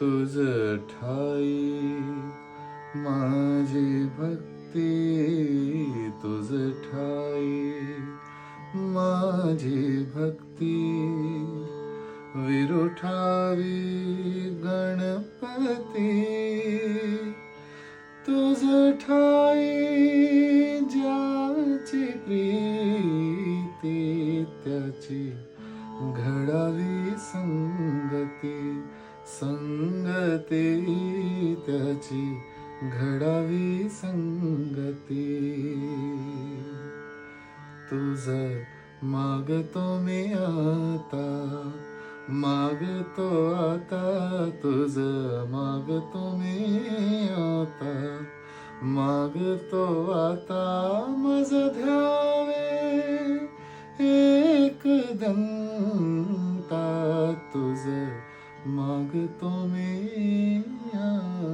तुझ ठाई माझी भक्ती, तुझ ठाई माझी भक्ती. विरुठावी गणपती, तुझ ठाई ज्याची प्रीती, त्याची घडावी संगती. संगती त्याची घडावी संगती. तुझ मागतो मी आता, मागतो आता, तुझ मागतो मी आता, मागतो आता. मज ध्यावे एकदंता, तुझ मागतो मी आता.